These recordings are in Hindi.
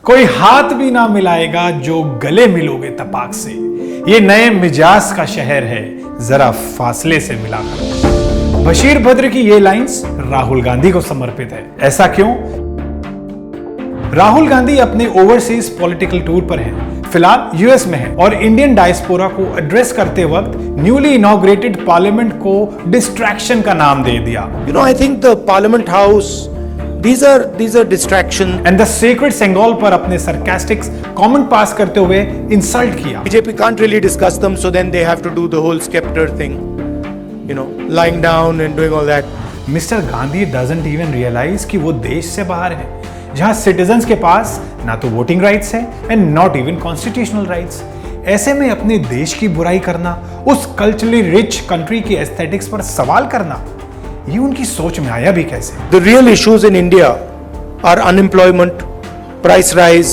कोई हाथ भी ना मिलाएगा जो गले मिलोगे तपाक से। ये नए मिजाज का शहर है, जरा फासले से मिला करो। बशीर भद्र की ये लाइंस राहुल गांधी को समर्पित है। ऐसा क्यों? राहुल गांधी अपने ओवरसीज पॉलिटिकल टूर पर हैं। फिलहाल यूएस में हैं और इंडियन डायस्पोरा को एड्रेस करते वक्त न्यूली इनॉग्रेटेड पार्लियामेंट को डिस्ट्रैक्शन का नाम दे दिया। I think the Parliament House, these are distraction. And the sacred Sengol पर अपने सरकास्टिक कमेंट पास करते हुए इंसल्ट किया। BJP can't really discuss them, so then they have to do the whole scepter thing, lying down and doing all that. Mister Gandhi doesn't even realise कि वो देश से बाहर है, जहां सिटीजन्स के पास ना तो वोटिंग राइट्स है and not even constitutional rights. ऐसे में अपने देश की बुराई करना, उस कल्चरली रिच कंट्री की एस्थेटिक्स पर सवाल करना, ये उनकी सोच में आया भी कैसे? The real issues in India are unemployment, price rise,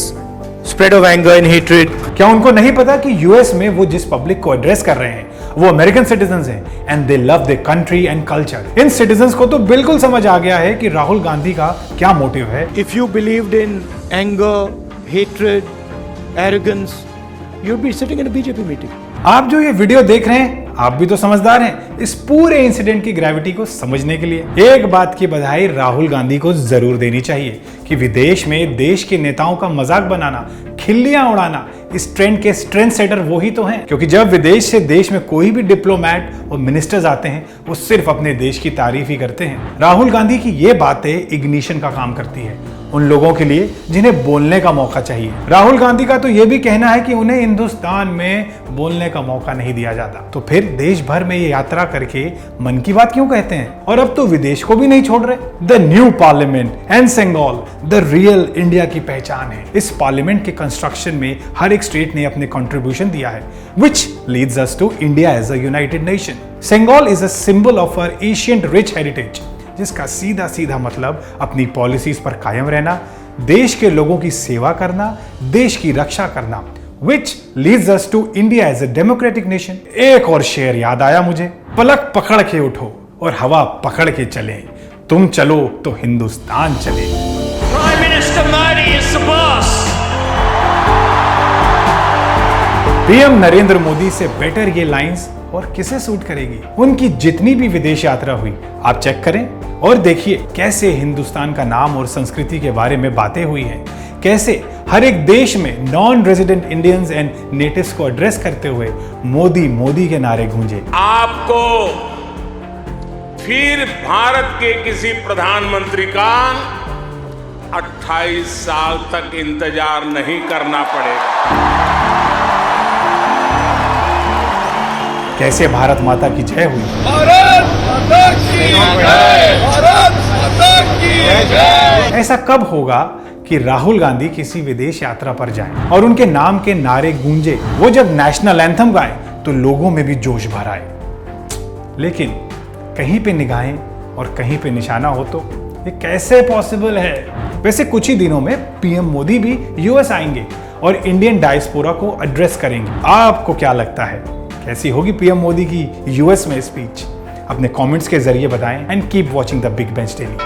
spread of anger and hatred. क्या उनको नहीं पता कि यूएस में वो जिस पब्लिक को एड्रेस कर रहे हैं वो अमेरिकन सिटीजन्स हैं and they love their country and culture. In citizens को तो बिल्कुल समझ आ गया है कि राहुल गांधी का क्या मोटिव है। If you believed in anger, hatred, arrogance, you'd be sitting in a BJP meeting. आप जो ये वीडियो देख रहे हैं, आप भी तो समझदार हैं इस पूरे इंसिडेंट की ग्रेविटी को समझने के लिए। एक बात की बधाई राहुल गांधी को जरूर देनी चाहिए कि विदेश में देश के नेताओं का मजाक बनाना, खिल्लियां उड़ाना, इस ट्रेंड के ट्रेंड सेटर वो ही तो हैं। क्योंकि जब विदेश से देश में कोई भी डिप्लोमेट और मिनिस्टर्स आते हैं, वो सिर्फ अपने देश की तारीफ ही करते हैं। राहुल गांधी की ये बातें इग्निशन का काम करती है उन लोगों के लिए जिन्हें बोलने का मौका चाहिए। राहुल गांधी का तो यह भी कहना है कि उन्हें हिंदुस्तान में बोलने का मौका नहीं दिया जाता, तो फिर देश भर में ये यात्रा करके मन की बात क्यों कहते हैं? और अब तो विदेश को भी नहीं छोड़ रहे। The new parliament and Sengol the real India की पहचान है। इस पार्लियामेंट के कंस्ट्रक्शन में हर एक स्टेट ने अपने कंट्रीब्यूशन दिया है, which leads us to India as a united nation. Sengol is a symbol of our ancient rich heritage, जिसका सीधा सीधा मतलब अपनी पॉलिसीज पर कायम रहना, देश के लोगों की सेवा करना, देश की रक्षा करना, which leads us to India as a democratic nation. एक और शेर याद आया मुझे, पलक पकड़ के उठो और हवा पकड़ के चले, तुम चलो तो हिंदुस्तान चले। Prime Minister Modi is the boss. PM Narendra Modi से बेटर ये लाइंस और किसे सूट करेगी? उनकी जितनी भी विदेश यात्रा हुई, आप चेक करें और देखिए कैसे हिंदुस्तान का नाम और संस्कृति के बारे में बातें हुई हैं, कैसे हर एक देश में non resident Indians and natives को एड्रेस करते हुए मोदी मोदी के नारे गूंजे। आपको फिर भारत के किसी प्रधानमंत्री का 28 साल तक इंतजार नहीं करना पड़ेगा। कैसे भारत माता की जय हुई। भारत माता की जय, भारत माता की जय। ऐसा कब होगा कि राहुल गांधी किसी विदेश यात्रा पर जाएं और उनके नाम के नारे गूंजे, वो जब नेशनल एंथम गाएं तो लोगों में भी जोश भर आए। लेकिन कहीं पे निगाहें और कहीं पे निशाना हो तो ये कैसे पॉसिबल है? वैसे कुछ ही दिनों में पीएम मोदी भी यूएस आएंगे और इंडियन डायस्पोरा को एड्रेस करेंगे। आपको क्या लगता है कैसी होगी पीएम मोदी की यूएस में स्पीच? अपने कमेंट्स के जरिए बताएं and keep watching the big bench daily.